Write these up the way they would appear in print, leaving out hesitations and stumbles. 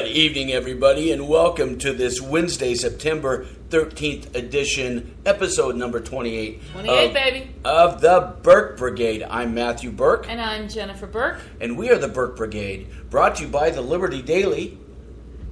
Good evening, everybody, and welcome to this Wednesday, September 13th edition, episode number 28. 28, baby. Of the BURKE Brigade. I'm Matthew Burke. And I'm Jennifer Burke. And we are the BURKE Brigade, brought to you by the Liberty Daily.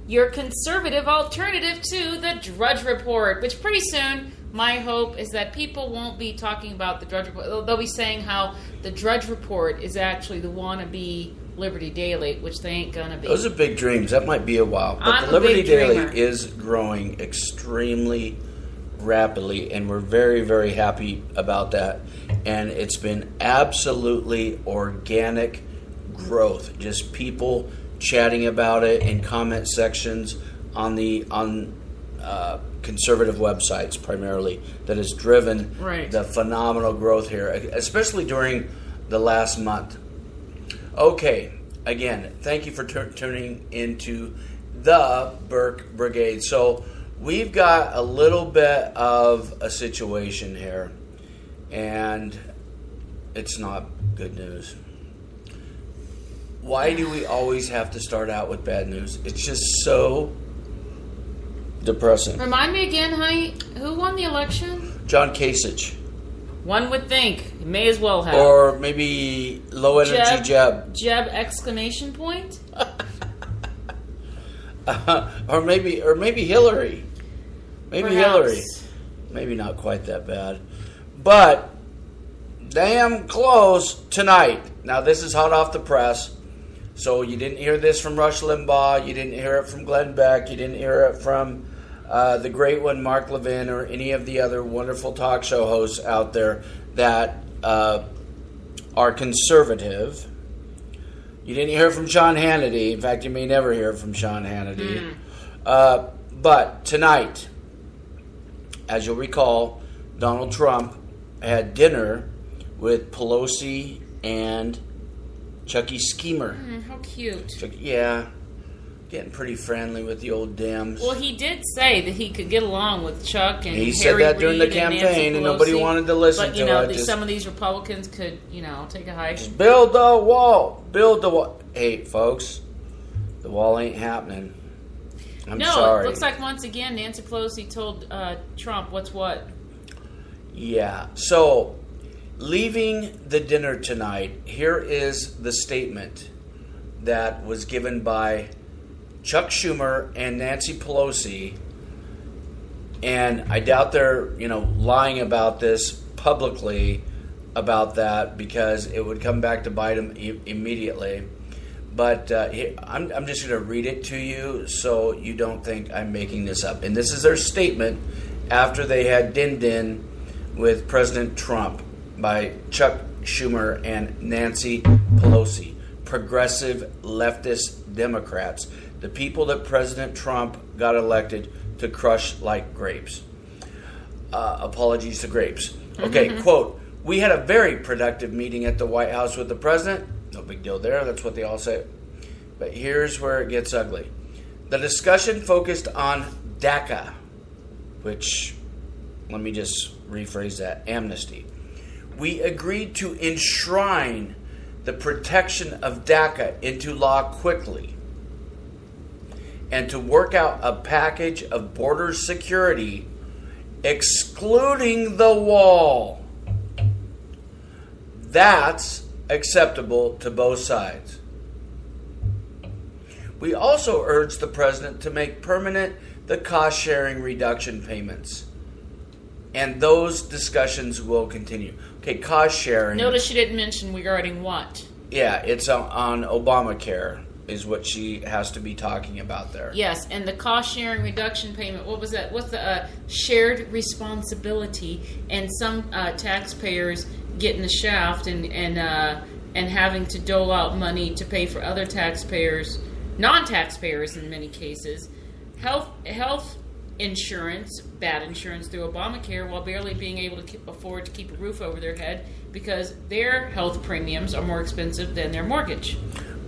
Your conservative alternative to the Drudge Report, which pretty soon, my hope is that people won't be talking about the Drudge Report. They'll be saying how the Drudge Report is actually the wannabe Liberty Daily, which they ain't gonna be. Those are big dreams. That might be a while. But the Liberty Daily is growing extremely rapidly, and we're very, very happy about that. And it's been absolutely organic growth. Just people chatting about it in comment sections on conservative websites primarily that has driven the phenomenal growth here, especially during the last month. Okay, again, thank you for tuning into the BURKE Brigade. So we've got a little bit of a situation here, and it's not good news. Why do we always have to start out with bad news? It's just so depressing. Remind me again, honey, who won the election? John Kasich. One would think. He may as well have. Or maybe low energy Jeb. Jeb exclamation point? Or maybe Hillary. Maybe Perhaps. Hillary. Maybe not quite that bad. But damn close tonight. Now this is hot off the press. So you didn't hear this from Rush Limbaugh. You didn't hear it from Glenn Beck. You didn't hear it from the great one, Mark Levin, or any of the other wonderful talk show hosts out there that are conservative. You didn't hear it from Sean Hannity. In fact, you may never hear it from Sean Hannity. But tonight, as you'll recall, Donald Trump had dinner with Pelosi and Chucky Schemer. How cute. Yeah. Getting pretty friendly with the old Dems. Well, he did say that he could get along with Chuck and he Harry said that during the Reid campaign, and Nancy Pelosi, nobody wanted to listen but, to it. But some of these Republicans could, take a hike. Just build the wall. Build the wall. Hey, folks, the wall ain't happening. I'm sorry. It looks like once again Nancy Pelosi told Trump what's what. Yeah. So, leaving the dinner tonight, here is the statement that was given by Chuck Schumer and Nancy Pelosi, and I doubt they're, lying about this publicly about that because it would come back to bite them immediately. But I'm just going to read it to you so you don't think I'm making this up. And this is their statement after they had din-din with President Trump by Chuck Schumer and Nancy Pelosi, progressive leftist Democrats, the people that President Trump got elected to crush like grapes. Apologies to grapes. Okay, quote, "We had a very productive meeting at the White House with the president." No big deal there. That's what they all say. But here's where it gets ugly. "The discussion focused on DACA," which, let me just rephrase that, amnesty. "We agreed to enshrine the protection of DACA into law quickly and to work out a package of border security excluding the wall. That's acceptable to both sides. We also urged the president to make permanent the cost-sharing reduction payments. And those discussions will continue." Okay, cost-sharing. Notice she didn't mention regarding what. Yeah, it's on Obamacare is what she has to be talking about there. Yes, and the cost-sharing reduction payment, what was that? What's the shared responsibility? And some taxpayers getting the shaft and having to dole out money to pay for other taxpayers, non-taxpayers in many cases. Health insurance, bad insurance through Obamacare, while barely being able to afford to keep a roof over their head because their health premiums are more expensive than their mortgage.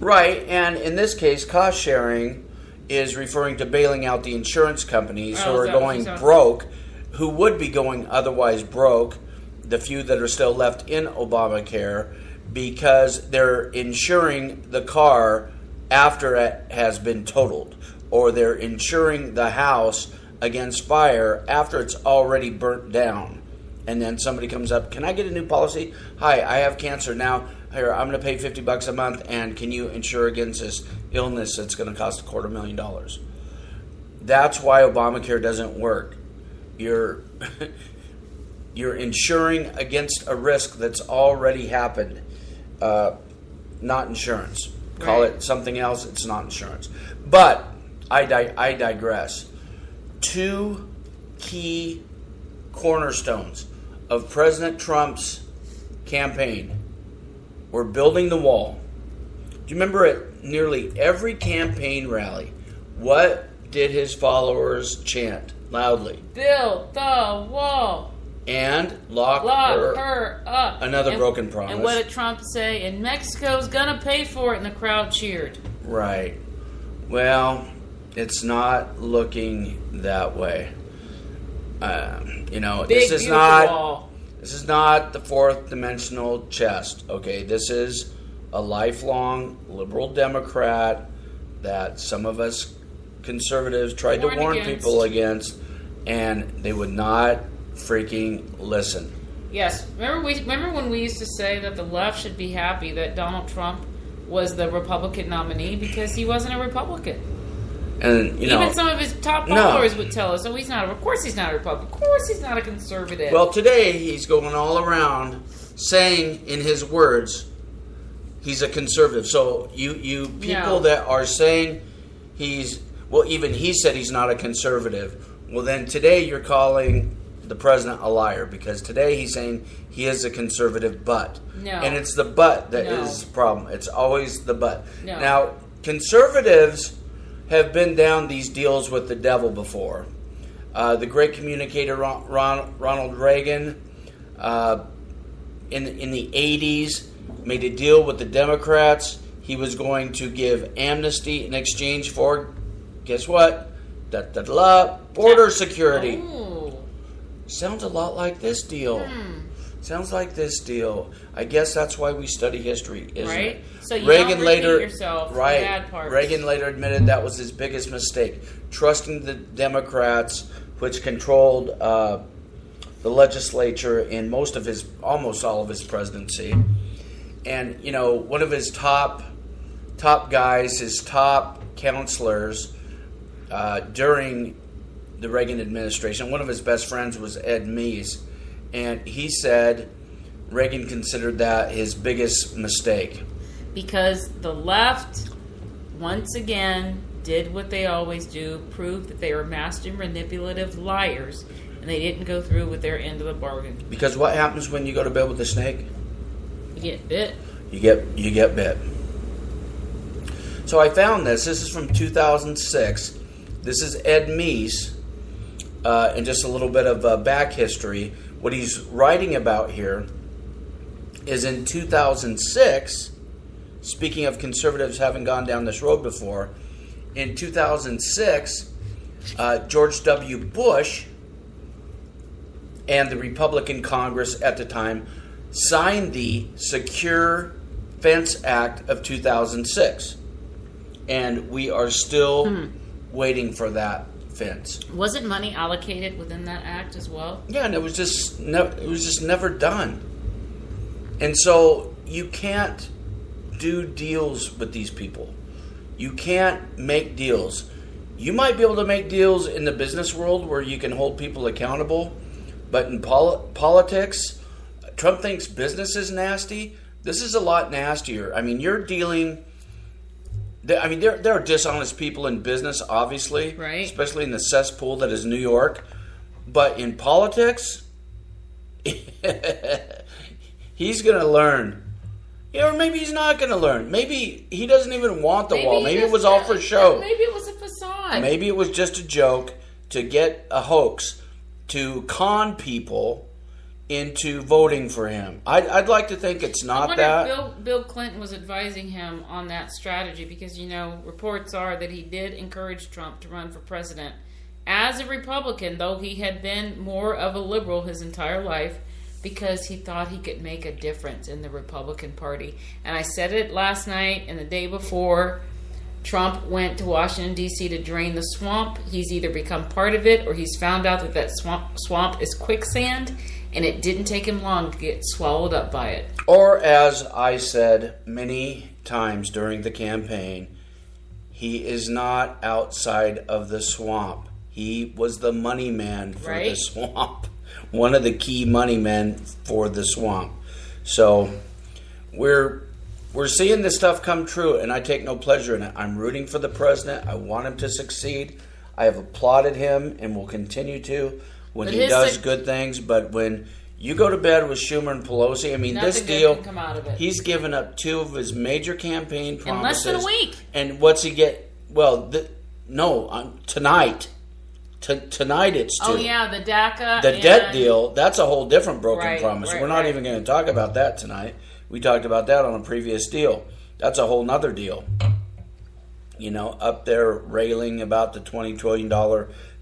Right, and in this case, cost sharing is referring to bailing out the insurance companies who are going broke, who would be going otherwise broke, the few that are still left in Obamacare, because they're insuring the car after it has been totaled or they're insuring the house against fire after it's already burnt down. And then somebody comes up, can I get a new policy? Hi, I have cancer now. Here, I'm going to pay $50 a month, and can you insure against this illness that's going to cost $250,000? That's why Obamacare doesn't work. You're insuring against a risk that's already happened, not insurance. Call it something else, it's not insurance. But I digress. Two key cornerstones of President Trump's campaign were building the wall. Do you remember at nearly every campaign rally, what did his followers chant loudly? Build the wall. And lock her up. Another broken promise. And what did Trump say? And Mexico's going to pay for it. And the crowd cheered. Right. Well, it's not looking that way. This is not the fourth dimensional chess. Okay, this is a lifelong liberal Democrat that some of us conservatives tried to warn people against, and they would not freaking listen. Yes. Remember when we used to say that the left should be happy that Donald Trump was the Republican nominee because he wasn't a Republican. And even some of his top followers would tell us, of course he's not a Republican. Of course he's not a conservative. Well, today he's going all around saying in his words he's a conservative. So you people that are saying even he said he's not a conservative. Well, then today you're calling the president a liar, because today he's saying he is a conservative, but. No. And it's the but that is the problem. It's always the but. No. Now, conservatives have been down these deals with the devil before. The great communicator Ronald Reagan in the 80s made a deal with the Democrats. He was going to give amnesty in exchange for, guess what? Border security. Ooh. Sounds a lot like this deal. Sounds like this deal. I guess that's why we study history, isn't it? So you don't repeat yourself. Right. Bad parts. Reagan later admitted that was his biggest mistake, trusting the Democrats, which controlled the legislature in almost all of his presidency. And one of his top guys, his top counselors during the Reagan administration, one of his best friends was Ed Meese, and he said Reagan considered that his biggest mistake. Because the left, once again, did what they always do, proved that they were master manipulative liars, and they didn't go through with their end of the bargain. Because what happens when you go to bed with a snake? You get bit. You get bit. So I found this. This is from 2006. This is Ed Meese. And just a little bit of back history. What he's writing about here is in 2006, speaking of conservatives having gone down this road before, in 2006, George W. Bush and the Republican Congress at the time signed the Secure Fence Act of 2006. And we are still waiting for that fence. Wasn't money allocated within that act as well? Yeah, and it was just never done. And so you can't do deals with these people. You can't make deals. You might be able to make deals in the business world where you can hold people accountable, but in politics, Trump thinks business is nasty. This is a lot nastier. I mean, you're dealing. There are dishonest people in business, obviously, right? Especially in the cesspool that is New York. But in politics, he's going to learn. Or maybe he's not going to learn. Maybe he doesn't even want the wall. Maybe it was all for show. Maybe it was a facade. Maybe it was just a joke to get a hoax to con people into voting for him. I'd like to think it's not that. If Bill Clinton was advising him on that strategy, because reports are that he did encourage Trump to run for president as a Republican, though he had been more of a liberal his entire life, because he thought he could make a difference in the Republican Party. And I said it last night and the day before. Trump went to Washington, D.C. to drain the swamp. He's either become part of it or he's found out that that swamp is quicksand, and it didn't take him long to get swallowed up by it. Or, as I said many times during the campaign, he is not outside of the swamp. He was the money man for the swamp. One of the key money men for the swamp. So we're seeing this stuff come true, and I take no pleasure in it. I'm rooting for the president. I want him to succeed. I have applauded him and will continue to when he does good things. But when you go to bed with Schumer and Pelosi, I mean, this deal, can come out of it. He's given up 2 of his major campaign promises. In less than a week. And what's he get? Well, tonight. Tonight it's 2. Oh, yeah, the DACA. The debt deal, that's a whole different broken promise. We're not even going to talk about that tonight. We talked about that on a previous deal. That's a whole nother deal. You know, up there railing about the $20 trillion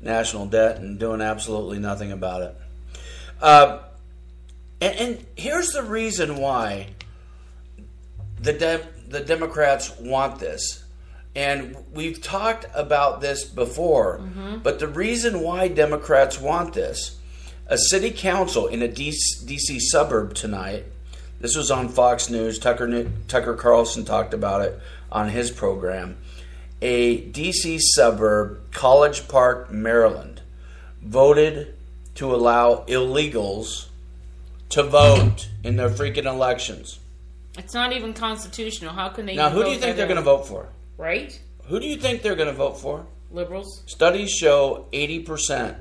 national debt and doing absolutely nothing about it. And here's the reason why the Democrats want this. And we've talked about this before, but the reason why Democrats want this, a city council in a D.C. suburb tonight, this was on Fox News, Tucker Carlson talked about it on his program, a D.C. suburb, College Park, Maryland, voted to allow illegals to vote in their freaking elections. It's not even constitutional. How can they Now, who do you think they're going to vote for? Right? Who do you think they're going to vote for? Liberals. Studies show 80%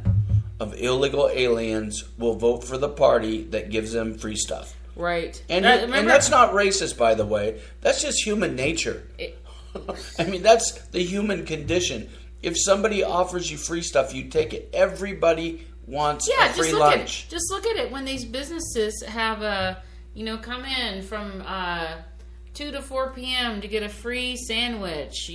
of illegal aliens will vote for the party that gives them free stuff. Right. And that's not racist, by the way. That's just human nature. I mean, that's the human condition. If somebody offers you free stuff, you take it. Everybody wants a free lunch. Just look at it. When these businesses have come in from 2 to 4 p.m. to get a free sandwich,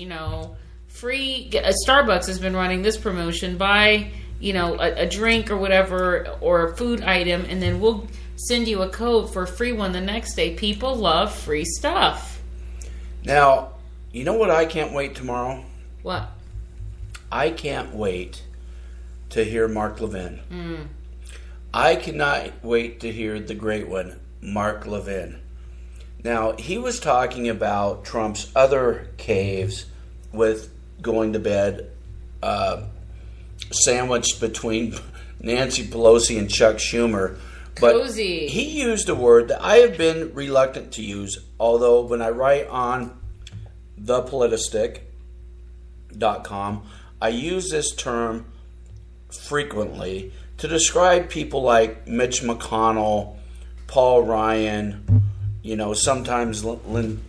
free. Starbucks has been running this promotion. Buy, a drink or whatever, or a food item, and then we'll send you a code for a free one the next day. People love free stuff. Now, you know what I can't wait tomorrow? What? I can't wait to hear Mark Levin. I cannot wait to hear the great one, Mark Levin. Now, he was talking about Trump's other caves with going to bed sandwiched between Nancy Pelosi and Chuck Schumer. But Cozy. He used a word that I have been reluctant to use, although when I write on thepolitistic.com, I use this term frequently to describe people like Mitch McConnell, Paul Ryan, sometimes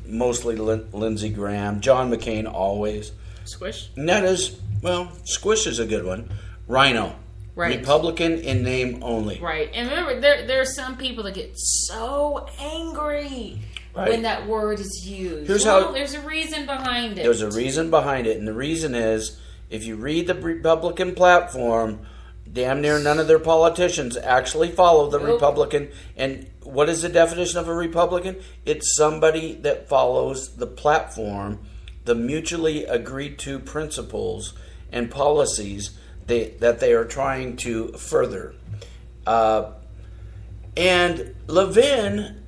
mostly Lindsey Graham, John McCain always. Squish? And that is, Squish is a good one. Rhino. Right. Republican in name only. Right. And remember, there are some people that get so angry when that word is used. There's a reason behind it. There's a reason behind it. And the reason is, if you read the Republican platform, damn near none of their politicians actually follow the Republican. And what is the definition of a Republican? It's somebody that follows the platform, the mutually agreed to principles and policies that they are trying to further. And Levin,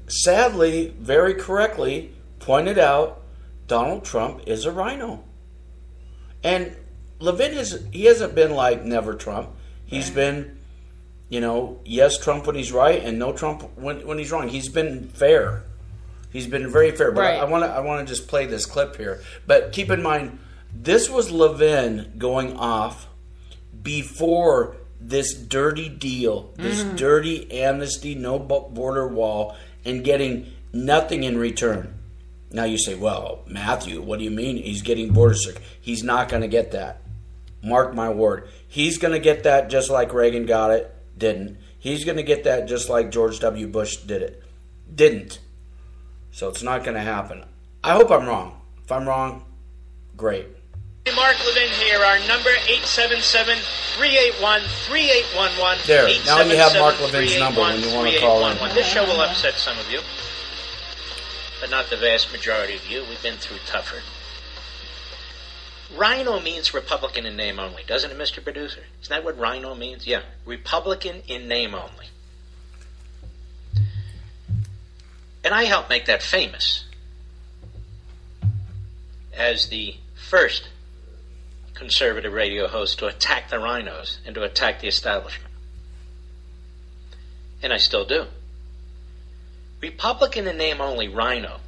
sadly, very correctly, pointed out Donald Trump is a rhino. And Levin hasn't been like never Trump. He's been, yes Trump when he's right and no Trump when he's wrong. He's been fair. He's been very fair. But I want to just play this clip here. But keep in mind, this was Levin going off before this dirty deal, this dirty amnesty, no border wall, and getting nothing in return. Now you say, well, Matthew, what do you mean he's getting border security? He's not going to get that. Mark my word. He's going to get that just like Reagan got it, didn't. He's going to get that just like George W. Bush didn't. So it's not going to happen. I hope I'm wrong. If I'm wrong, great. Mark Levin here, our number 877-381-3811. There, now you have Mark Levin's number when you want to call in. This show will upset some of you, but not the vast majority of you. We've been through tougher. Rhino means Republican in name only, doesn't it, Mr. Producer? Isn't that what rhino means? Yeah, Republican in name only. And I helped make that famous as the first conservative radio host to attack the rhinos and to attack the establishment. And I still do. Republican in name only, rhino,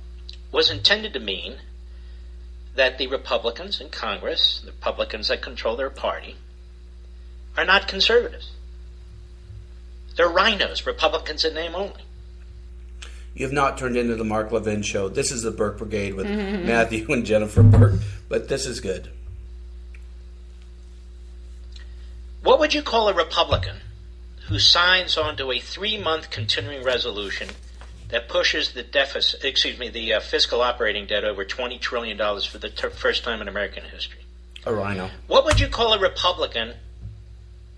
was intended to mean that the Republicans in Congress, the Republicans that control their party, are not conservatives. They're rhinos, Republicans in name only. You have not turned into the Mark Levin show. This is the Burke Brigade with Matthew and Jennifer Burke, but this is good. What would you call a Republican who signs onto a 3-month continuing resolution that pushes the deficit, the fiscal operating debt over $20 trillion for the first time in American history? A rhino. What would you call a Republican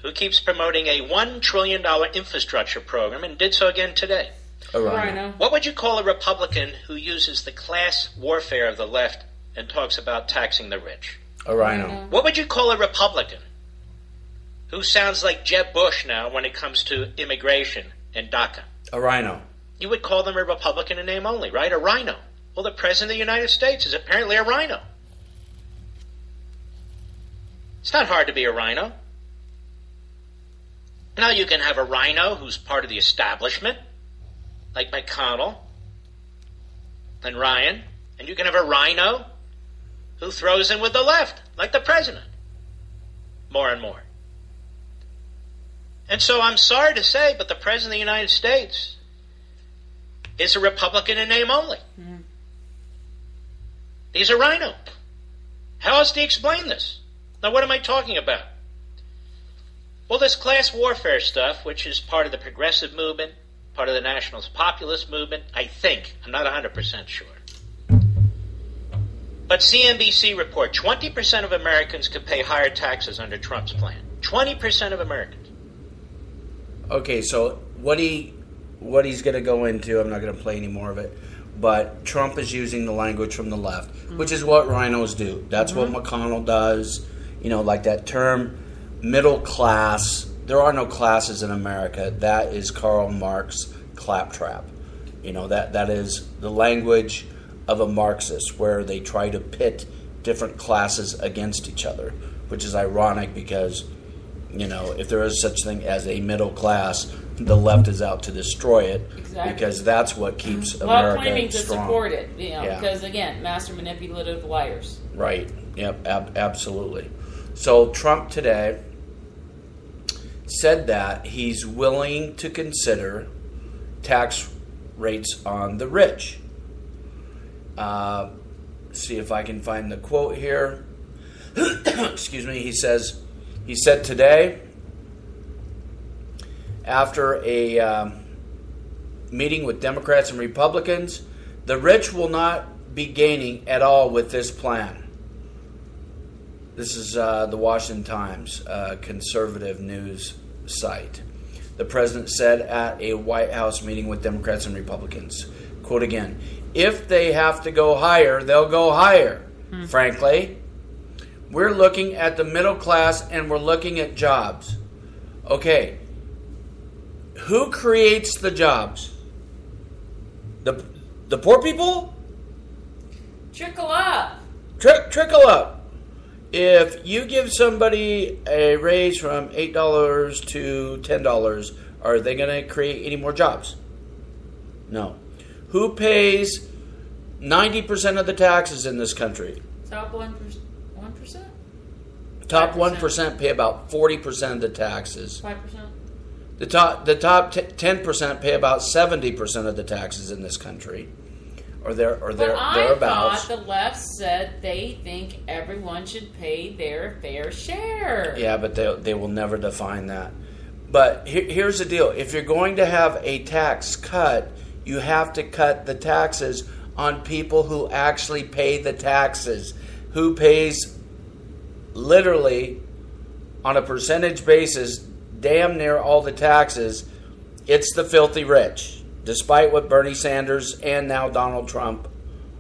who keeps promoting a $1 trillion infrastructure program and did so again today? A rhino. What would you call a Republican who uses the class warfare of the left and talks about taxing the rich? A rhino. What would you call a Republican who sounds like Jeb Bush now when it comes to immigration and DACA? A rhino. You would call them a Republican in name only, right? A rhino. Well, the President of the United States is apparently a rhino. It's not hard to be a rhino. Now you can have a rhino who's part of the establishment, like McConnell and Ryan, and you can have a rhino who throws in with the left, like the President. More and more. And so I'm sorry to say, but the President of the United States is a Republican in name only. Mm. He's a rhino. How else do you explain this? Now, what am I talking about? Well, this class warfare stuff, which is part of the progressive movement, part of the nationalist populist movement, I think. I'm not 100% sure. But CNBC report 20% of Americans could pay higher taxes under Trump's plan. 20% of Americans. Okay, so what he's going to go into, I'm not going to play any more of it, but Trump is using the language from the left, which is what rhinos do. That's what McConnell does. You know, like that term, middle class. There are no classes in America. That is Karl Marx claptrap. You know, that is the language of a Marxist, where they try to pit different classes against each other, which is ironic because, you know, if there is such thing as a middle class, the left is out to destroy it. Exactly. Because that's what keeps America claiming to strong. Support it, you know, because again, master manipulative liars. Right. Yep. Absolutely. So Trump today said that he's willing to consider tax rates on the rich. See if I can find the quote here. Excuse me. He said today, after a meeting with Democrats and Republicans, the rich will not be gaining at all with this plan. This is the Washington Times, conservative news site. The president said at a White House meeting with Democrats and Republicans, quote again, "If they have to go higher, they'll go higher. Frankly, we're looking at the middle class and we're looking at jobs." Okay, who creates the jobs? The poor people? Trickle up. Trickle up. If you give somebody a raise from $8 to $10, are they going to create any more jobs? No. Who pays 90% of the taxes in this country? Top 1%? Top 1% pay about 40% of the taxes. 5%? The top 10% pay about 70% of the taxes in this country. Or thereabouts. I thought the left said they think everyone should pay their fair share. Yeah, but they will never define that. But here's the deal. If you're going to have a tax cut, you have to cut the taxes on people who actually pay the taxes. Who pays literally on a percentage basis damn near all the taxes. It's the filthy rich, despite what Bernie Sanders and now Donald Trump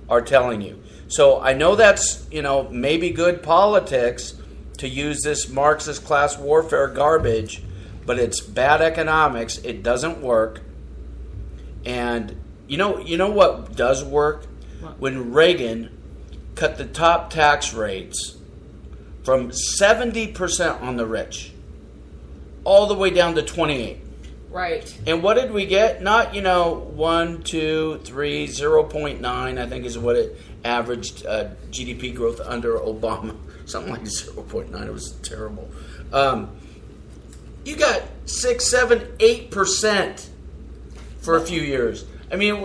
are telling you. So I know that's, maybe good politics to use this Marxist class warfare garbage, but it's bad economics. It doesn't work. And you know what does work? What? When Reagan cut the top tax rates from 70% on the rich all the way down to 28%. Right. And what did we get? Not, 1, 2, 3, 0.9, I think is what it averaged GDP growth under Obama. Something like 0.9. It was terrible. You got 6, 7, 8% for a few years. I mean,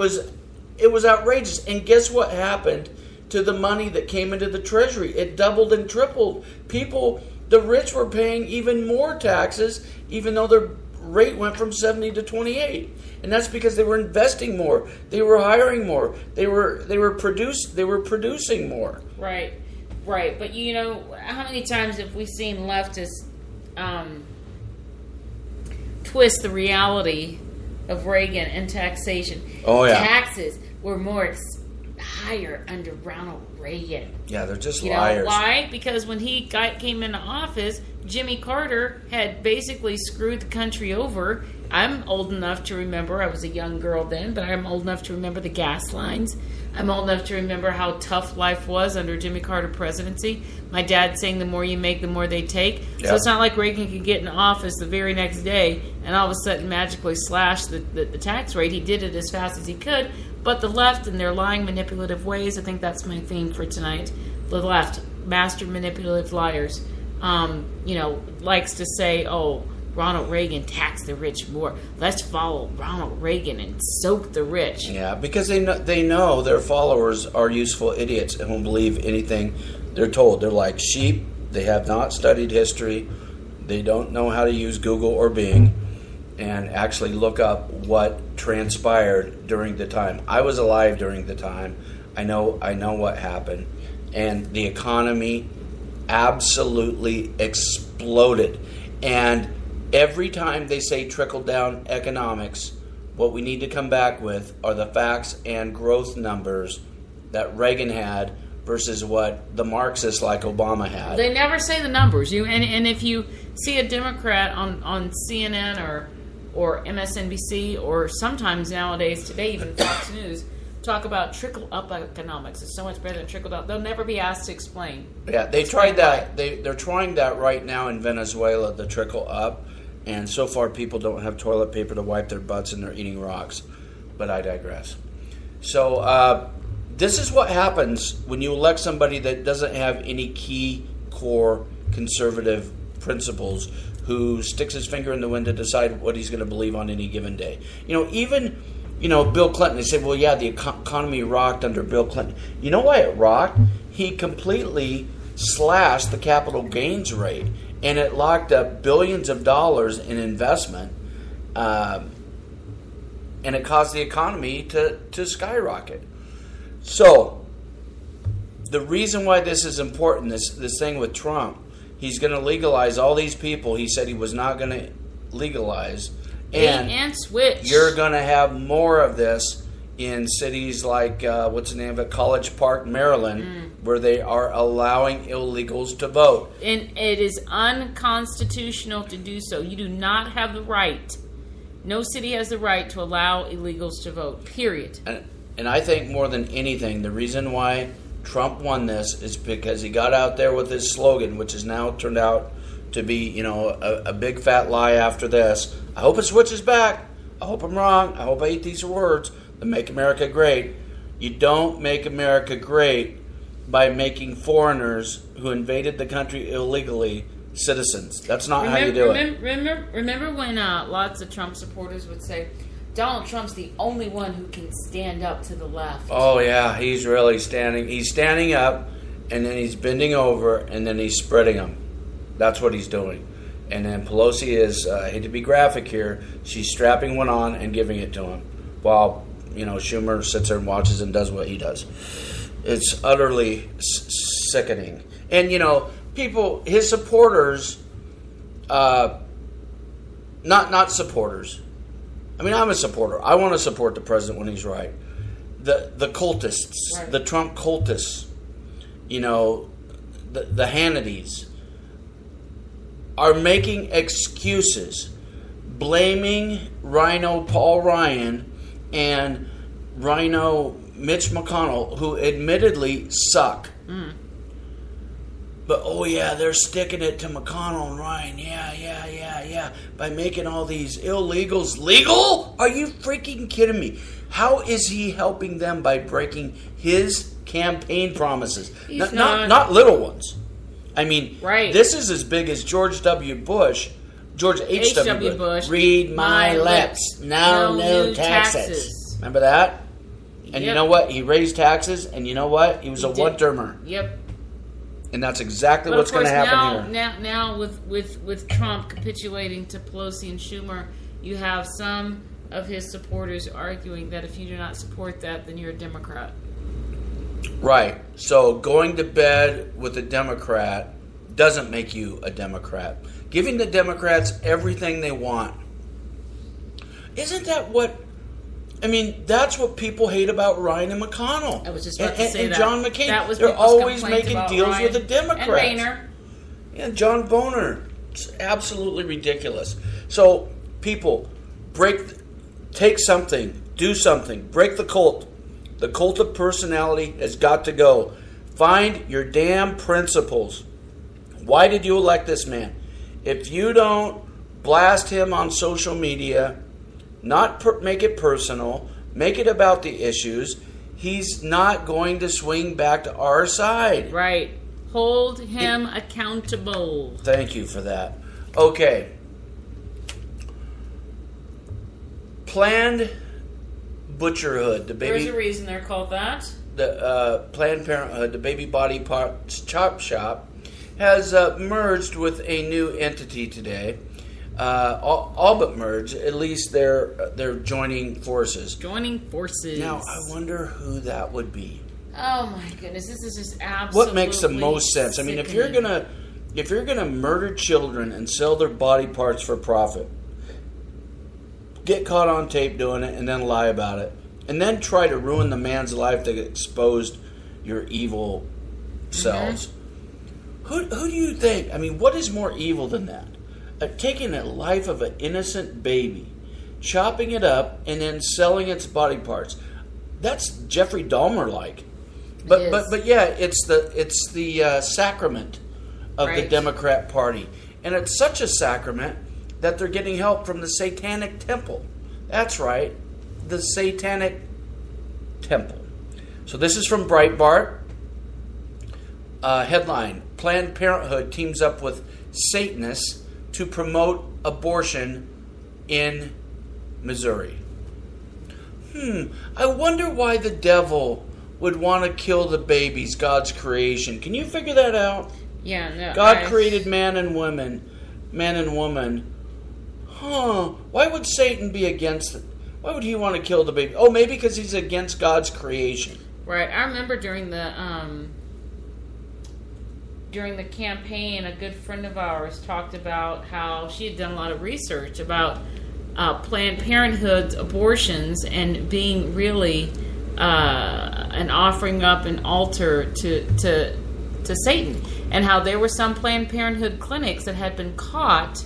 it was outrageous. And guess what happened to the money that came into the Treasury? It doubled and tripled. The rich were paying even more taxes, even though their rate went from 70 to 28, and that's because they were investing more, they were hiring more, they were producing more. Right. But how many times have we seen leftists twist the reality of Reagan and taxation? Oh yeah, taxes were more higher under Ronald Reagan. Yeah, they're just liars. Why? Because when he came into office, Jimmy Carter had basically screwed the country over. I'm old enough to remember, I was a young girl then, but I'm old enough to remember the gas lines. I'm old enough to remember how tough life was under Jimmy Carter presidency. My dad saying the more you make, the more they take. Yep. So it's not like Reagan could get in office the very next day and all of a sudden magically slash the tax rate. He did it as fast as he could. But the left and their lying, manipulative ways, I think that's my theme for tonight. The left, master manipulative liars, likes to say, oh, Ronald Reagan taxed the rich more. Let's follow Ronald Reagan and soak the rich. Yeah, because they know their followers are useful idiots and won't believe anything they're told. They're like sheep. They have not studied history. They don't know how to use Google or Bing and actually look up what transpired during the time. I was alive during the time. I know what happened. And the economy absolutely exploded. And every time they say trickle-down economics, what we need to come back with are the facts and growth numbers that Reagan had versus what the Marxists like Obama had. They never say the numbers. And if you see a Democrat on CNN or MSNBC or sometimes nowadays today even Fox News talk about trickle-up economics, it's so much better than trickle-down, they'll never be asked to explain. Yeah, they tried that. They're trying that right now in Venezuela, the trickle-up. And so far, people don't have toilet paper to wipe their butts and they're eating rocks. But I digress. So this is what happens when you elect somebody that doesn't have any key core conservative principles, who sticks his finger in the wind to decide what he's going to believe on any given day. Even Bill Clinton, they say, well, yeah, the economy rocked under Bill Clinton. You know why it rocked? He completely slashed the capital gains rate. And it locked up billions of dollars in investment, and it caused the economy to skyrocket. So, the reason why this is important, this thing with Trump, he's going to legalize all these people he said he was not going to legalize. And switch. You're going to have more of this in cities like, what's the name of it, College Park, Maryland, where they are allowing illegals to vote. And it is unconstitutional to do so. You do not have the right. No city has the right to allow illegals to vote, period. And I think more than anything, the reason why Trump won this is because he got out there with his slogan, which has now turned out to be, a big fat lie after this. I hope it switches back. I hope I'm wrong. I hope I eat these words. Make America great. You don't make America great by making foreigners who invaded the country illegally citizens. That's not how you do it. Remember when lots of Trump supporters would say, Donald Trump's the only one who can stand up to the left. Oh, yeah. He's really standing. He's standing up, and then he's bending over, and then he's spreading them. That's what he's doing. And then Pelosi is, I hate to be graphic here, she's strapping one on and giving it to him. While Schumer sits there and watches and does what he does. It's utterly sickening. And, people, his supporters, not supporters. I mean, I'm a supporter. I want to support the president when he's right. The cultists, right. The Trump cultists, the Hannitys are making excuses, blaming Rhino Paul Ryan and Rhino Mitch McConnell, who admittedly suck. But, they're sticking it to McConnell and Ryan. Yeah. By making all these illegals legal? Are you freaking kidding me? How is he helping them by breaking his campaign promises? Not little ones. I mean, This is as big as George H.W. Bush. Read my lips. No new taxes. Remember that? And you know what? He raised taxes, and you know what? He was a one-termer. Yep. And that's exactly what's going to happen here. Now with Trump capitulating to Pelosi and Schumer, you have some of his supporters arguing that if you do not support that, then you're a Democrat. Right. So going to bed with a Democrat doesn't make you a Democrat. Giving the Democrats everything they want. Isn't that what... I mean, that's what people hate about Ryan and McConnell. I was just about to say and that. John McCain. That was They're always making deals Ryan with the Democrats. And Boehner. Yeah, John Boehner. It's absolutely ridiculous. So, people, take something, do something, break the cult. The cult of personality has got to go. Find your damn principles. Why did you elect this man? If you don't blast him on social media, not make it personal, make it about the issues, he's not going to swing back to our side. Right. Hold him accountable. Thank you for that. Okay. Planned Butcherhood. There's a reason they're called that. The Planned Parenthood, the baby body parts chop shop, has merged with a new entity today. All but merged. At least they're joining forces. Joining forces. Now, I wonder who that would be. Oh my goodness, this is just absolutely what makes the most sense? I mean, if you're gonna murder children and sell their body parts for profit, get caught on tape doing it and then lie about it, and then try to ruin the man's life that exposed your evil selves. Who do you think? I mean, what is more evil than that? Taking the life of an innocent baby, chopping it up, and then selling its body parts. That's Jeffrey Dahmer-like. But yeah, it's the sacrament of the Democrat Party, and it's such a sacrament that they're getting help from the Satanic Temple. That's right, the Satanic Temple. So this is from Breitbart. Headline: Planned Parenthood teams up with Satanists to promote abortion in Missouri. I wonder why the devil would want to kill the babies, God's creation. Can you figure that out? Yeah, no. God created man and woman. Why would Satan be against it? Why would he want to kill the baby? Oh, maybe because he's against God's creation. Right. I remember during the campaign, a good friend of ours talked about how she had done a lot of research about Planned Parenthood's abortions and being really an offering up an altar to Satan, and how there were some Planned Parenthood clinics that had been caught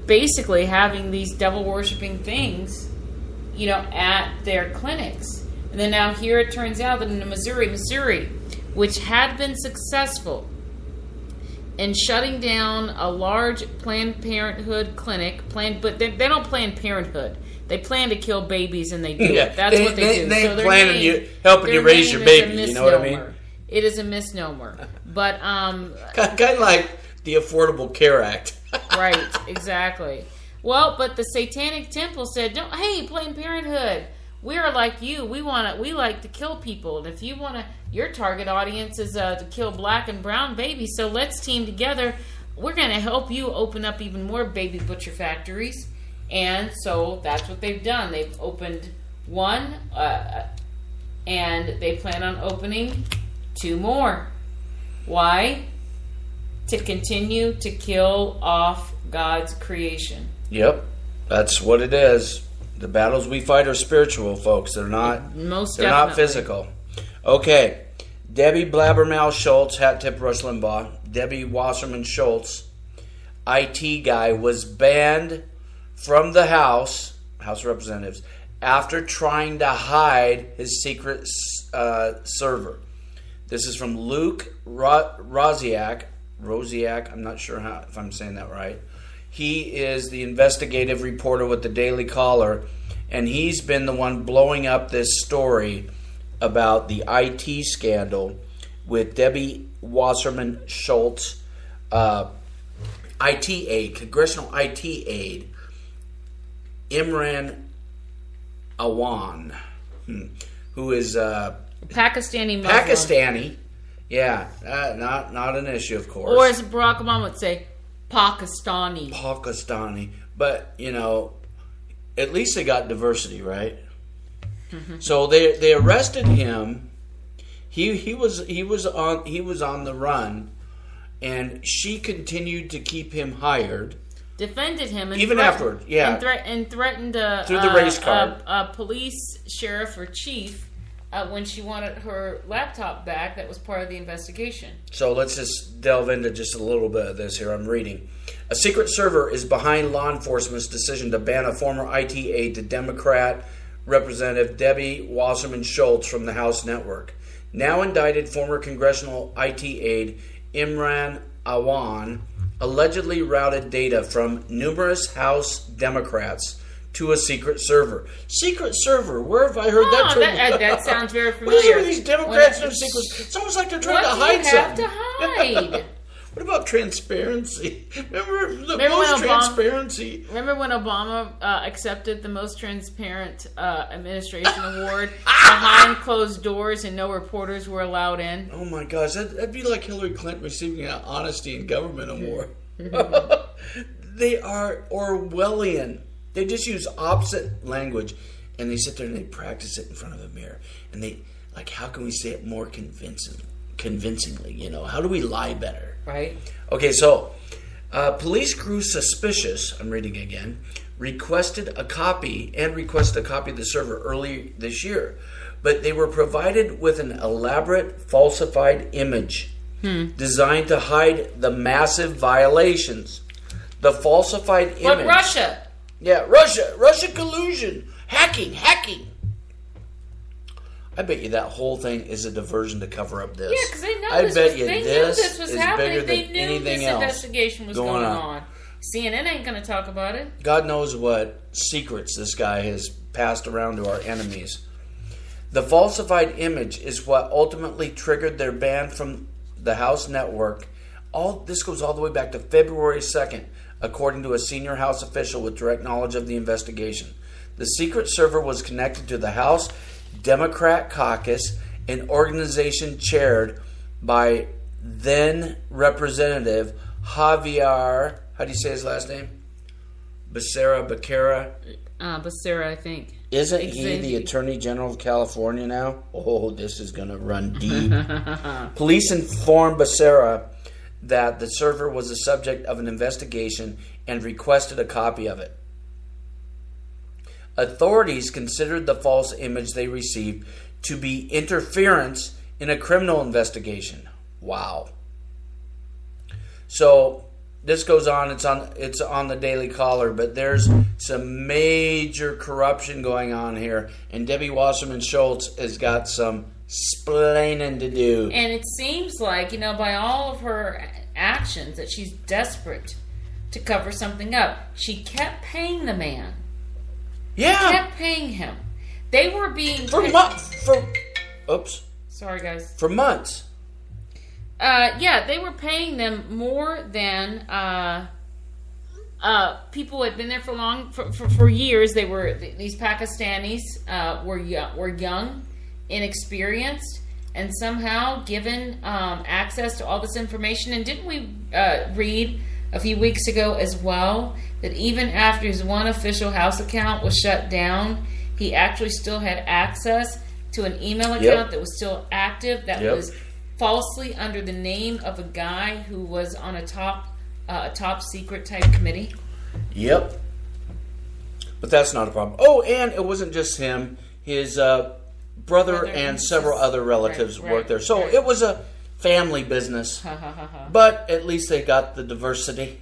basically having these devil-worshipping things, at their clinics. And then now here it turns out that in Missouri, which had been successful in shutting down a large Planned Parenthood clinic, but they don't Planned Parenthood. They plan to kill babies, and they do it. That's what they do. They so plan helping you raise your baby. You know what I mean? It is a misnomer. But kind of like the Affordable Care Act. Right, exactly. Well, but the Satanic Temple said, "Hey, Planned Parenthood, we are like you. We like to kill people, and if you want to, your target audience is to kill black and brown babies. So let's team together. We're going to help you open up even more baby butcher factories." And so that's what they've done. They've opened one, and they plan on opening 2 more. Why? To continue to kill off God's creation. Yep, that's what it is. The battles we fight are spiritual, folks. They're not. Most they're definitely not physical. Okay, Debbie Blabbermouth Schultz, Hat Tip Rush Limbaugh, Debbie Wasserman Schultz, IT guy, was banned from the House of Representatives, after trying to hide his secret server. This is from Luke Rosiak, I'm not sure if I'm saying that right. He is the investigative reporter with the Daily Caller, and he's been the one blowing up this story about the IT scandal with Debbie Wasserman Schultz, IT aide, congressional IT aide, Imran Awan, who is Pakistani Muslim. Pakistani, yeah, not an issue, of course. Or as Barack Obama would say, Pakistani. Pakistani, but at least they got diversity, right? So they arrested him. He was on the run, and she continued to keep him hired. Defended him and even afterward, yeah, and threatened through the race card a police sheriff or chief when she wanted her laptop back. That was part of the investigation. So let's just delve into just a little bit of this here. I'm reading. A secret server is behind law enforcement's decision to ban a former IT aide to Democrat Representative Debbie Wasserman Schultz from the House network. Now indicted former congressional IT aide Imran Awan allegedly routed data from numerous House Democrats to a secret server. Secret server? Where have I heard that term? That sounds very familiar. What is it with these Democrats and secret? It's almost like they're trying to hide something. What do you have to hide? What about transparency? Remember transparency? Remember when Obama accepted the most transparent administration award behind closed doors and no reporters were allowed in? Oh my gosh, that'd be like Hillary Clinton receiving an Honesty in Government award. They are Orwellian. They just use opposite language, and they sit there and they practice it in front of a mirror. And they how can we say it more convincingly? How do we lie better? Right. Okay, so police grew suspicious, I'm reading again, requested a copy of the server early this year. But they were provided with an elaborate falsified image designed to hide the massive violations. The falsified image. But Russia. Yeah, Russia collusion. Hacking. I bet you that whole thing is a diversion to cover up this. Yeah, because they know they knew this was happening. They knew this investigation was going on. CNN ain't going to talk about it. God knows what secrets this guy has passed around to our enemies. The falsified image is what ultimately triggered their ban from the House network. This goes all the way back to February 2nd, according to a senior House official with direct knowledge of the investigation. The secret server was connected to the House Democrat Caucus, an organization chaired by then Representative Javier, how do you say his last name? Becerra? Becerra, I think. Isn't he the Attorney General of California now? Oh, this is going to run deep. Police informed Becerra that the server was the subject of an investigation and requested a copy of it. Authorities considered the false image they received to be interference in a criminal investigation. Wow. So this goes on. It's on the Daily Caller, but there's some major corruption going on here, and Debbie Wasserman Schultz has got some splaining to do. And it seems like, by all of her actions, that she's desperate to cover something up. She kept paying the man. Yeah. Kept paying him. They were being oops. Sorry, guys. For months. They were paying them more than people who had been there for years. They were these Pakistanis were young, inexperienced, and somehow given access to all this information. And didn't we read a few weeks ago as well that even after his one official House account was shut down, he actually still had access to an email account that was still active, that was falsely under the name of a guy who was on a top secret type committee? Yep. But that's not a problem. Oh, and it wasn't just him. His brother and several other relatives worked there. So it was a family business. But at least they got the diversity.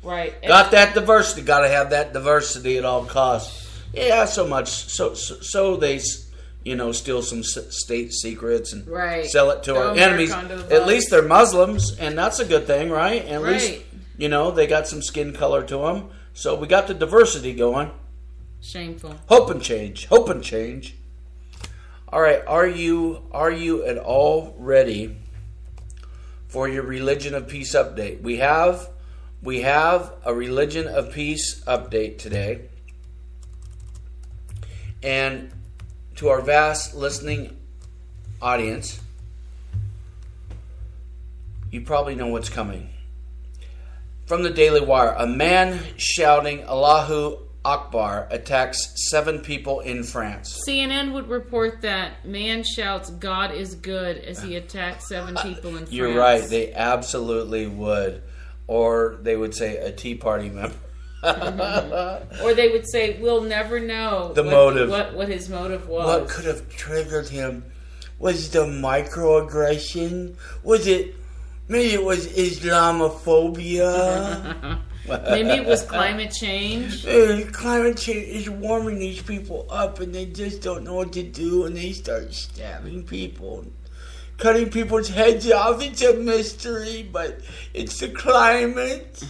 Right. Got that diversity. Got to have that diversity at all costs. Yeah, so much. So they, steal some state secrets and sell it to our enemies. At least they're Muslims, and that's a good thing, right? At least, they got some skin color to them. So we got the diversity going. Shameful. Hope and change. Hope and change. All right, are you at all ready for your Religion of Peace update? We have a Religion of Peace update today. And to our vast listening audience, you probably know what's coming. From the Daily Wire, a man shouting Allahu Akbar attacks 7 people in France. CNN would report that man shouts God is good as he attacks 7 people in France. You're right, they absolutely would. Or they would say a Tea Party member. Or they would say, we'll never know what his motive was. What could have triggered him? Was it a microaggression? Was it... Maybe it was Islamophobia. Maybe it was climate change. Climate change is warming these people up, and they just don't know what to do, and they start stabbing people, cutting people's heads off. It's a mystery, but it's the climate.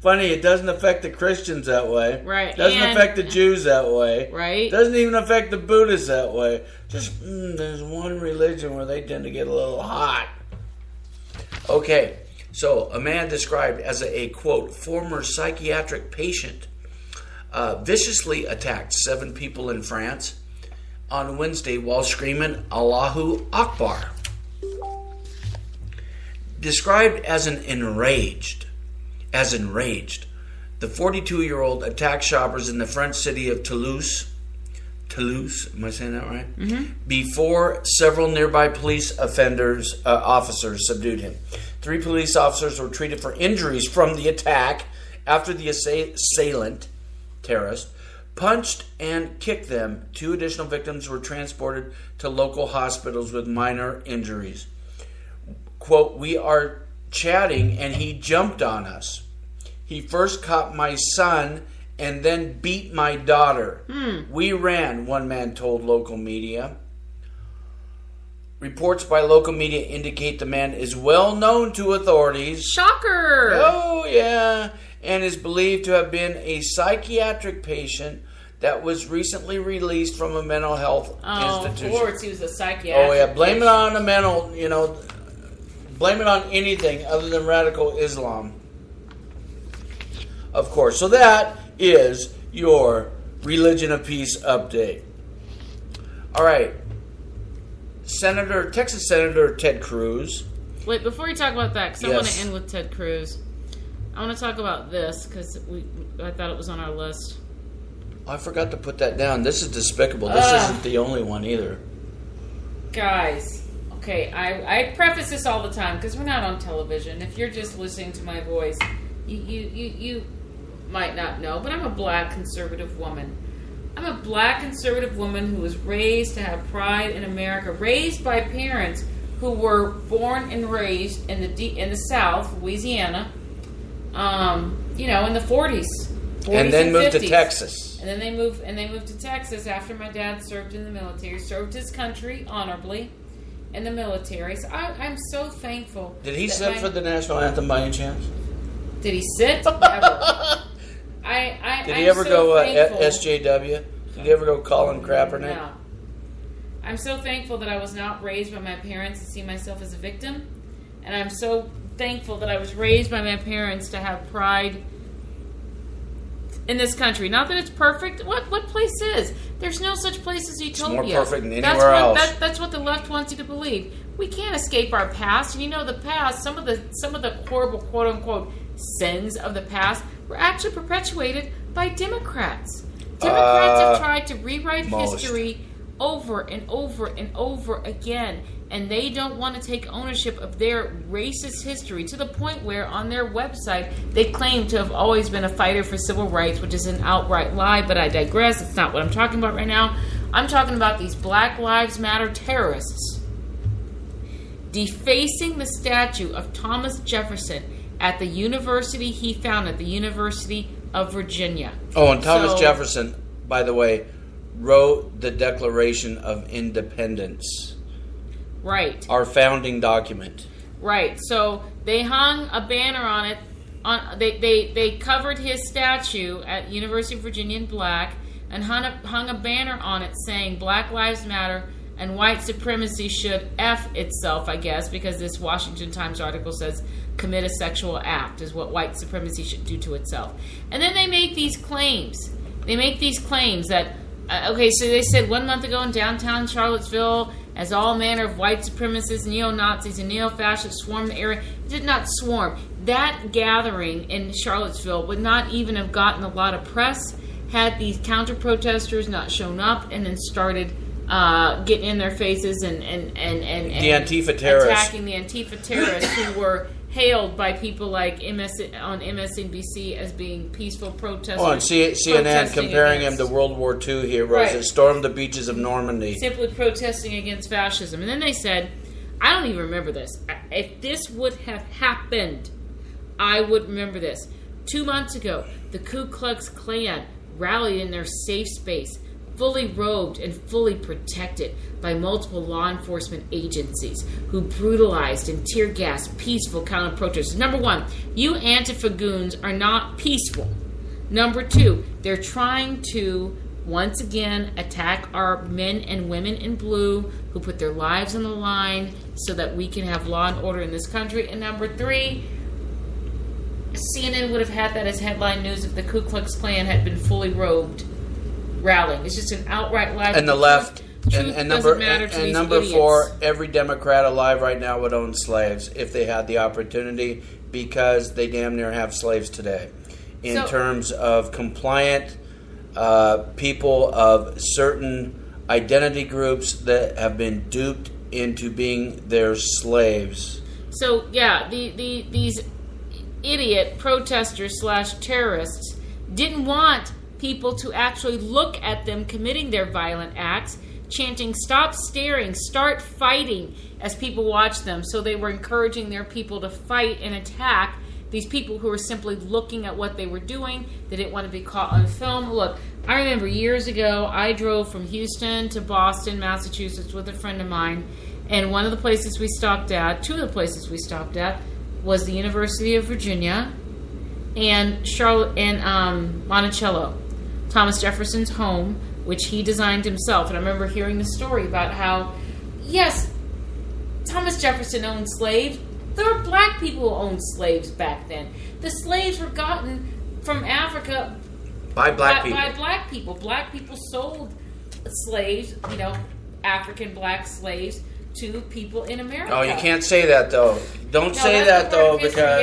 Funny, it doesn't affect the Christians that way. Right. Doesn't affect the Jews that way. Right. Doesn't even affect the Buddhists that way. Just, there's one religion where they tend to get a little hot. Okay, so a man described as a quote, former psychiatric patient viciously attacked 7 people in France on Wednesday while screaming Allahu Akbar. Described as enraged, the 42-year-old attacked shoppers in the French city of Toulouse, am I saying that right? Mm-hmm. Before several nearby police officers subdued him. 3 police officers were treated for injuries from the attack after the assailant, terrorist, punched and kicked them. 2 additional victims were transported to local hospitals with minor injuries. Quote, we are chatting and he jumped on us. He first caught my son and then beat my daughter. We ran, one man told local media. Reports by local media indicate the man is well known to authorities. Shocker! Oh, yeah. And is believed to have been a psychiatric patient that was recently released from a mental health institution. Of course, he was a psychiatric patient. Blame it on the blame it on anything other than radical Islam. Of course. So that is your Religion of Peace update. All right. Texas Senator Ted Cruz. Wait, before you talk about that, because I want to end with Ted Cruz, I want to talk about this, because I thought it was on our list. I forgot to put that down. This is despicable. This isn't the only one either. Guys, okay, I preface this all the time, because we're not on television. If you're just listening to my voice, you might not know, but I'm a black conservative woman. I'm a black conservative woman who was raised to have pride in America, raised by parents who were born and raised in the South, Louisiana, in the 40s and then moved 50s. To Texas. And then they moved to Texas after my dad served in the military, served his country honorably in the military. So I'm so thankful. Did he sit for the national anthem by any chance? Did he sit? Never. Did he ever go SJW? Did he ever go Colin Kaepernick? No. I'm so thankful that I was not raised by my parents to see myself as a victim. And I'm so thankful that I was raised by my parents to have pride in this country. Not that it's perfect. What place is? There's no such place as utopia. It's more perfect than anywhere else. That's what the left wants you to believe. We can't escape our past. And the past, some of the horrible quote-unquote sins of the past were actually perpetuated by Democrats. Democrats have tried to rewrite history over and over and over again, and they don't want to take ownership of their racist history to the point where on their website they claim to have always been a fighter for civil rights, which is an outright lie, but I digress. It's not what I'm talking about right now. I'm talking about these Black Lives Matter terrorists defacing the statue of Thomas Jefferson at the university he founded, the University of Virginia. Oh, and Thomas Jefferson, by the way, wrote the Declaration of Independence. Right. Our founding document. Right. So they hung a banner on it. They covered his statue at University of Virginia in black and hung a banner on it saying Black Lives Matter and white supremacy should F itself, I guess, because this Washington Times article says commit a sexual act is what white supremacy should do to itself. And then they make these claims. They make these claims that, okay, so they said 1 month ago in downtown Charlottesville, as all manner of white supremacists, neo-Nazis, and neo-fascists swarmed the area. It did not swarm. That gathering in Charlottesville would not even have gotten a lot of press had these counter-protesters not shown up and then started getting in their faces and the Antifa terrorists, attacking the Antifa terrorists who were hailed by people like on MSNBC as being peaceful protesters. Oh, and CNN comparing him to World War II heroes that stormed the beaches of Normandy. Simply protesting against fascism. And then they said, I don't even remember this. If this would have happened, I would remember this. 2 months ago, the Ku Klux Klan rallied in their safe space, fully robed and fully protected by multiple law enforcement agencies who brutalized and tear-gassed peaceful counter-protesters. Number one, you Antifa goons are not peaceful. Number two, they're trying to, once again, attack our men and women in blue who put their lives on the line so that we can have law and order in this country. And number three, CNN would have had that as headline news if the Ku Klux Klan had been fully robed rallying. It's just an outright lie. And the left. And number idiots. 4, every Democrat alive right now would own slaves if they had the opportunity, because they damn near have slaves today. In terms of compliant people of certain identity groups that have been duped into being their slaves. So, yeah, these idiot protesters / terrorists didn't want people to actually look at them committing their violent acts, chanting, "Stop staring, start fighting," as people watch them. So they were encouraging their people to fight and attack these people who were simply looking at what they were doing. They didn't want to be caught on film. Look, I remember years ago, I drove from Houston to Boston, Massachusetts with a friend of mine, and one of the places we stopped at, two of the places we stopped at, was the University of Virginia and Charlotte and Monticello, Thomas Jefferson's home, which he designed himself. And I remember hearing the story about how, yes, Thomas Jefferson owned slaves. There were black people who owned slaves back then. The slaves were gotten from Africa by black people. By black people. Black people sold slaves, African black slaves, to people in America. Oh, you can't say that, though. Don't say that, though, because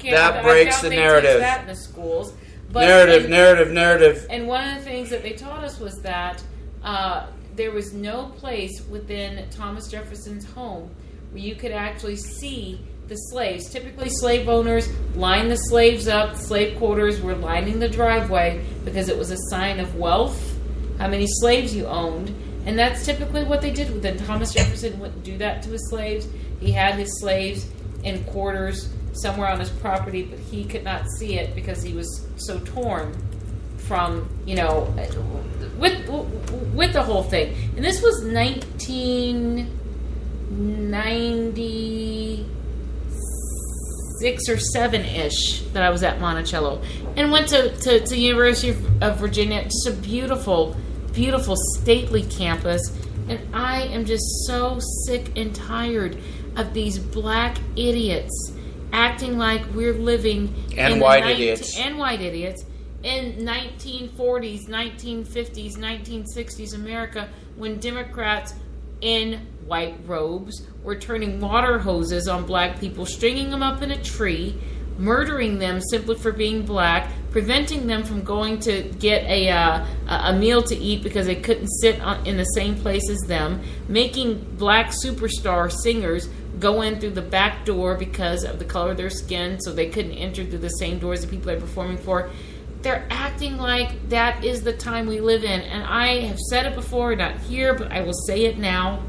that breaks the narrative. That in the schools. But narrative. And one of the things that they taught us was that there was no place within Thomas Jefferson's home where you could actually see the slaves. Typically, slave owners lined the slaves up. Slave quarters were lining the driveway because it was a sign of wealth, how many slaves you owned. And that's typically what they did with them. Thomas Jefferson wouldn't do that to his slaves. He had his slaves in quarters somewhere on his property, but he could not see it because he was so torn from, with the whole thing. And this was 1996 or 7-ish that I was at Monticello, and went to the University of Virginia. Just a beautiful, beautiful, stately campus. And I am just so sick and tired of these black idiots acting like we're living and white idiots in 1940s, 1950s, 1960s America, when Democrats in white robes were turning water hoses on black people, stringing them up in a tree, murdering them simply for being black, preventing them from going to get a meal to eat because they couldn't sit in the same place as them, making black superstar singers go in through the back door because of the color of their skin, so they couldn't enter through the same doors the people they're performing for. they're acting like that is the time we live in. And I have said it before, not here, but I will say it now.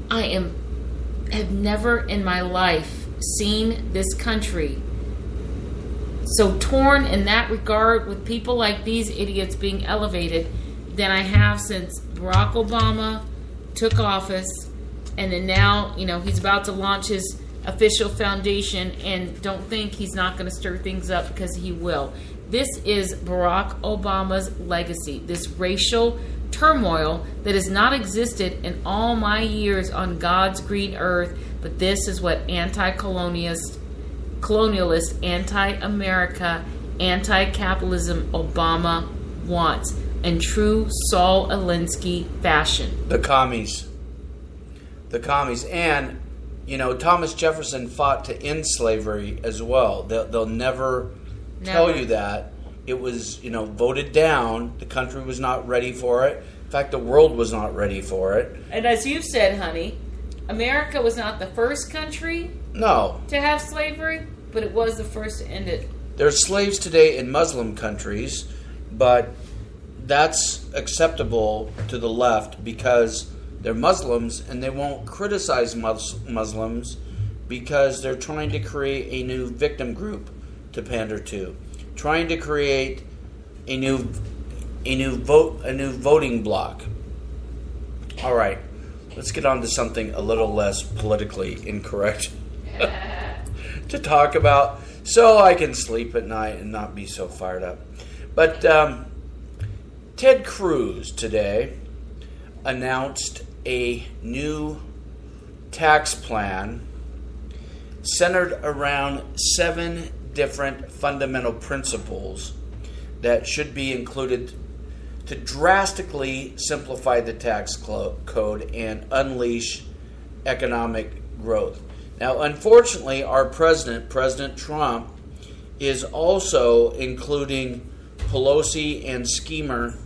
Have never in my life seen this country so torn in that regard with people like these idiots being elevated than I have since Barack Obama took office. And then now, he's about to launch his official foundation, and don't think he's not going to stir things up, because he will. This is Barack Obama's legacy, this racial turmoil that has not existed in all my years on God's green earth, but this is what anti-colonialist, anti-America, anti-capitalism Obama wants in true Saul Alinsky fashion. The commies. And, Thomas Jefferson fought to end slavery as well. They'll never tell you that. It was, voted down. The country was not ready for it. In fact, the world was not ready for it. And as you said, honey, America was not the first country to have slavery, but it was the first to end it. There's slaves today in Muslim countries, but that's acceptable to the left because they're Muslims and they won't criticize Muslims because they're trying to create a new victim group to pander to, trying to create a new voting bloc. All right, let's get on to something a little less politically incorrect to talk about, so I can sleep at night and not be so fired up. But Ted Cruz today announced a new tax plan centered around 7 different fundamental principles that should be included to drastically simplify the tax code and unleash economic growth. Now, unfortunately, our President Trump, is also including Pelosi and Schumer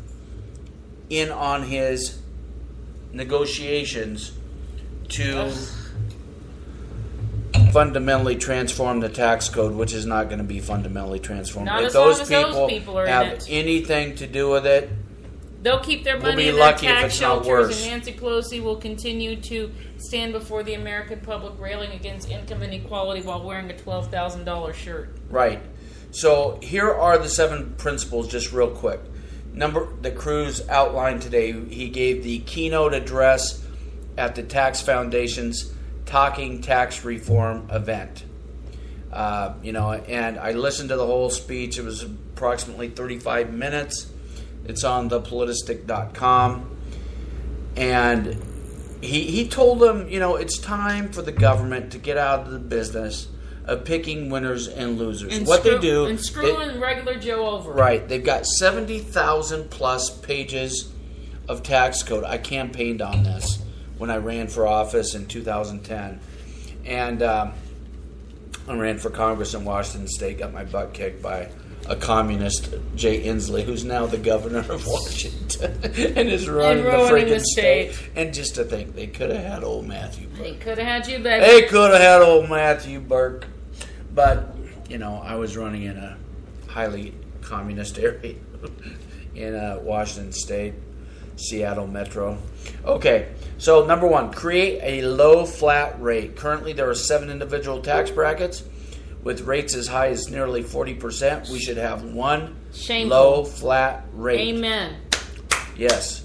in on his negotiations to fundamentally transform the tax code, which is not going to be fundamentally transformed. Not if as those long as people those people are have in it. anything to do with it, they'll keep their we'll money be in their lucky if tax it's not shelters, worse. and Nancy Pelosi will continue to stand before the American public railing against income inequality while wearing a $12,000 shirt. Right. So here are the 7 principles, just real quick. That Cruz outlined today. He gave the keynote address at the Tax Foundation's Talking Tax Reform event. And I listened to the whole speech. It was approximately 35 minutes. It's on thepolitistic.com. And he told them, it's time for the government to get out of the business of picking winners and losers. And they do... And screwing regular Joe over. Right. They've got 70,000 plus pages of tax code. I campaigned on this when I ran for office in 2010. And I ran for Congress in Washington State, got my butt kicked by a communist, Jay Inslee, who's now the governor of Washington and is running the freaking state. And just to think, they could have had old Matthew Burke. They could have had you, baby. They could have had old Matthew Burke. But, I was running in a highly communist area in Washington State, Seattle Metro. Okay, so number 1, create a low flat rate. Currently, there are 7 individual tax brackets with rates as high as nearly 40%. We should have one low flat rate. Amen. Yes.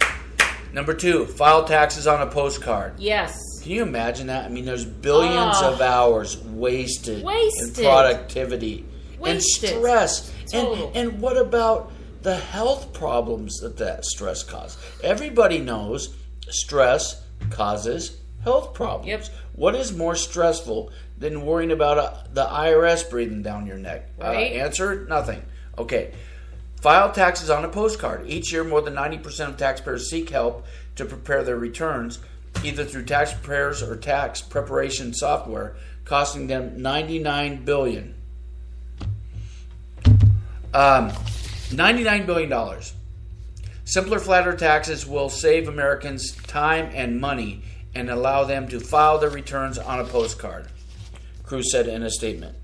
Number 2, file taxes on a postcard. Yes. Can you imagine that? I mean, there's billions of hours wasted in productivity and stress. And what about the health problems that stress causes? Everybody knows stress causes health problems. Yep. What is more stressful than worrying about the IRS breathing down your neck? Right. Answer, nothing. Okay. File taxes on a postcard. Each year, more than 90% of taxpayers seek help to prepare their returns, either through tax preparers or tax preparation software, costing them $99 billion. $99 billion. Simpler, flatter taxes will save Americans time and money and allow them to file their returns on a postcard, Cruz said in a statement.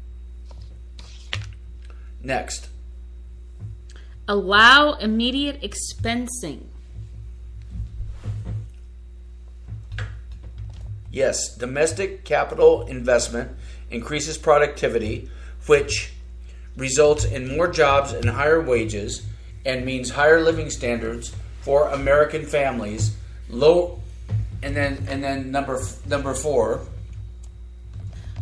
Next. Allow immediate expensing. Yes, domestic capital investment increases productivity, which results in more jobs and higher wages, and means higher living standards for American families. And then number 4.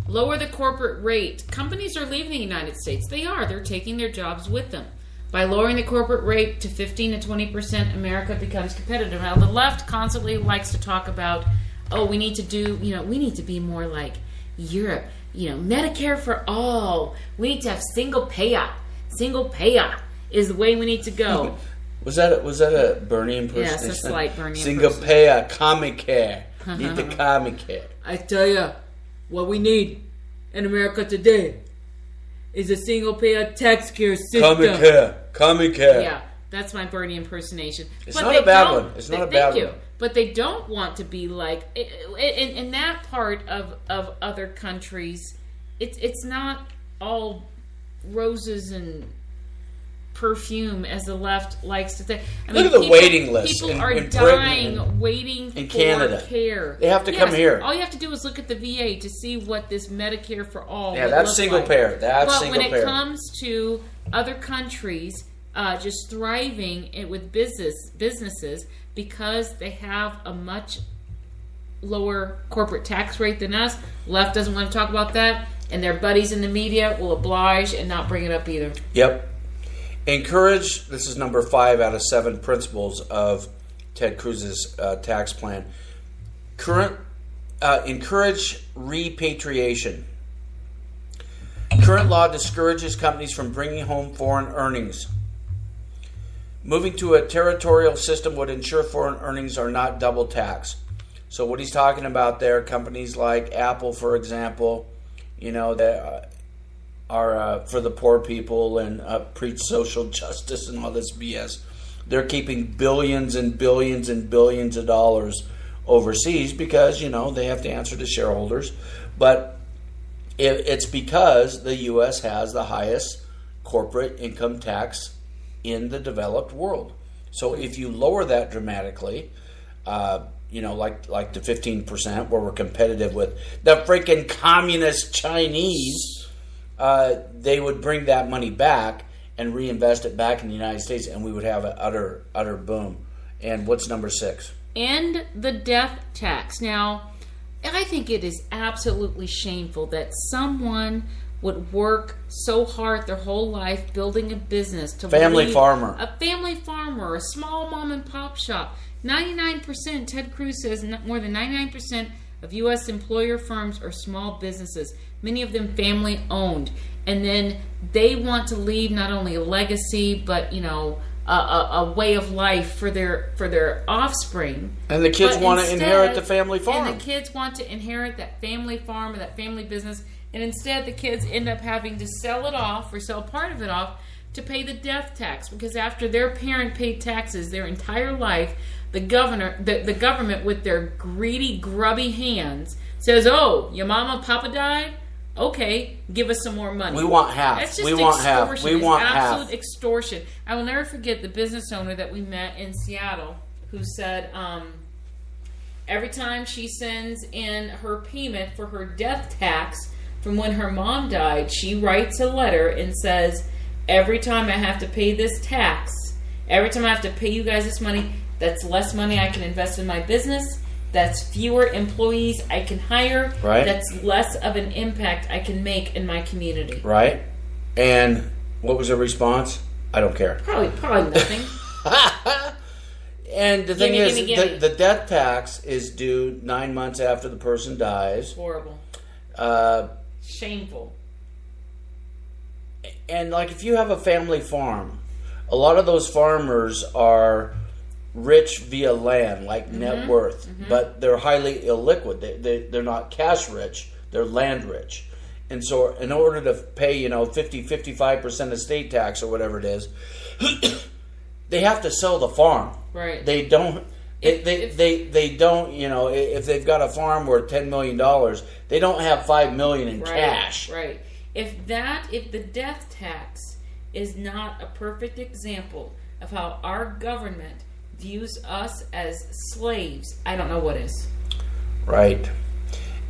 Lower the corporate rate. Companies are leaving the United States. They're taking their jobs with them. By lowering the corporate rate to 15 to 20%, America becomes competitive. Now, the left constantly likes to talk about, we need to be more like Europe. Medicare for all. We need to have single payer. Single payer is the way we need to go. Was that a Bernie impersonation? Yes, a slight Bernie single impersonation. payer, common care. Need the common care. I tell you, what we need in America today is a single payer tax care system. Common care. Yeah, that's my Bernie impersonation. It's not a bad one. It's not a bad one. But they don't want to be like in that part of other countries. It's not all roses and perfume as the left likes to say. Look at the waiting list. People are in dying Britain waiting in for Canada. care. They have to come here. All you have to do is look at the VA to see what this Medicare for all. Yeah, that's single payer. That's but single payer. When it comes to other countries just thriving with businesses because they have a much lower corporate tax rate than us, left doesn't want to talk about that, and their buddies in the media will oblige and not bring it up either. Yep. Encourage, this is number 5 out of 7 principles of Ted Cruz's tax plan. Encourage repatriation. Current law discourages companies from bringing home foreign earnings. Moving to a territorial system would ensure foreign earnings are not double taxed. So what he's talking about there, companies like Apple, for example, that are for the poor people and preach social justice and all this BS. They're keeping billions and billions and billions of dollars overseas because, they have to answer to shareholders. But it's because the U.S. has the highest corporate income tax in the developed world. So if you lower that dramatically, like the 15% where we're competitive with the freaking communist Chinese, they would bring that money back and reinvest it back in the United States, and we would have an utter boom. And what's number 6? End the death tax. Now, I think it is absolutely shameful that someone would work so hard their whole life building a business to family farmer, a small mom and pop shop. 99%, Ted Cruz says, more than 99% of U.S. employer firms are small businesses, many of them family owned, and then they want to leave not only a legacy but a way of life for their offspring. And the kids want to inherit the family farm. And the kids want to inherit that family farm or that family business, and instead the kids end up having to sell it off or sell part of it off to pay the death tax, because after their parent paid taxes their entire life, the government with their greedy, grubby hands says, "Oh, your mama, papa died? Okay, give us some more money. We want half. That's just we want half. We want absolute half. extortion." I will never forget the business owner that we met in Seattle who said every time she sends in her payment for her death tax from when her mom died, she writes a letter and says, "Every time I have to pay this tax, every time I have to pay you guys this money, that's less money I can invest in my business. That's fewer employees I can hire. Right. That's less of an impact I can make in my community." Right. And what was her response? I don't care. Probably nothing. And the thing is, the death tax is due 9 months after the person dies. Horrible. Shameful. And like if you have a family farm, a lot of those farmers are rich via land, like net worth, but they're highly illiquid. They're not cash rich, they're land rich. And so in order to pay, 50-55% estate tax or whatever it is, they have to sell the farm. Right. They don't they don't, if they've got a farm worth $10 million, they don't have $5 million in cash. Right. If the death tax is not a perfect example of how our government views us as slaves, I don't know what is. Right.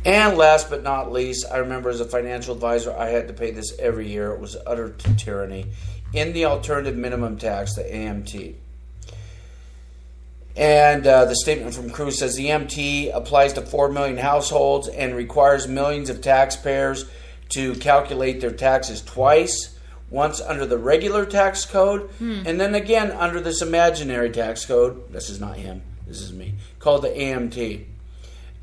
And last but not least, I remember as a financial advisor, I had to pay this every year. It was utter tyranny. In the alternative minimum tax, the AMT. And the statement from Cruz says the AMT applies to 4 million households and requires millions of taxpayers to calculate their taxes twice, once under the regular tax code, and then again under this imaginary tax code. This is not him, this is me, called the AMT.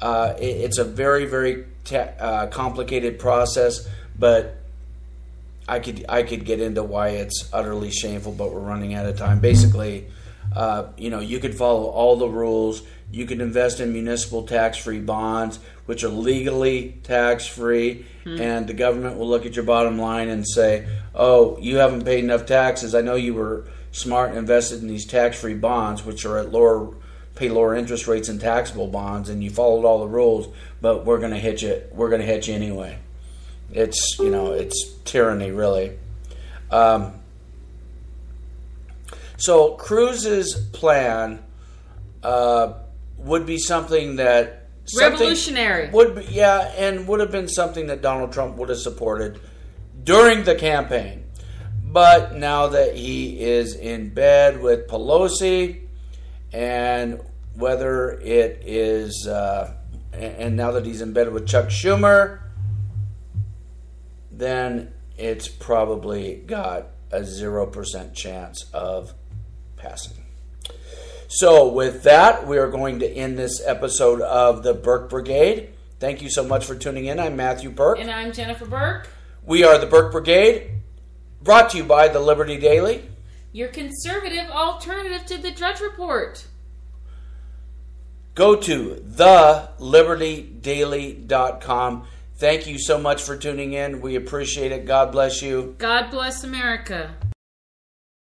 It's a very, very complicated process, but I could get into why it's utterly shameful, but we're running out of time. Basically, you could follow all the rules. You can invest in municipal tax-free bonds, which are legally tax-free, and the government will look at your bottom line and say, oh, you haven't paid enough taxes. I know you were smart and invested in these tax-free bonds, which are at pay lower interest rates than taxable bonds, and you followed all the rules, but we're going to hit you. We're going to hit you anyway. It's tyranny, really. So Cruz's plan would be something that revolutionary would be, and would have been something that Donald Trump would have supported during the campaign. But now that he is in bed with Pelosi, and whether it is, and now that he's in bed with Chuck Schumer, then it's probably got a 0% chance of passing. So with that, we are going to end this episode of the Burke Brigade. Thank you so much for tuning in. I'm Matthew Burke. And I'm Jennifer Burke. We are the Burke Brigade, brought to you by the Liberty Daily, your conservative alternative to the Drudge Report. Go to thelibertydaily.com. Thank you so much for tuning in. We appreciate it. God bless you. God bless America.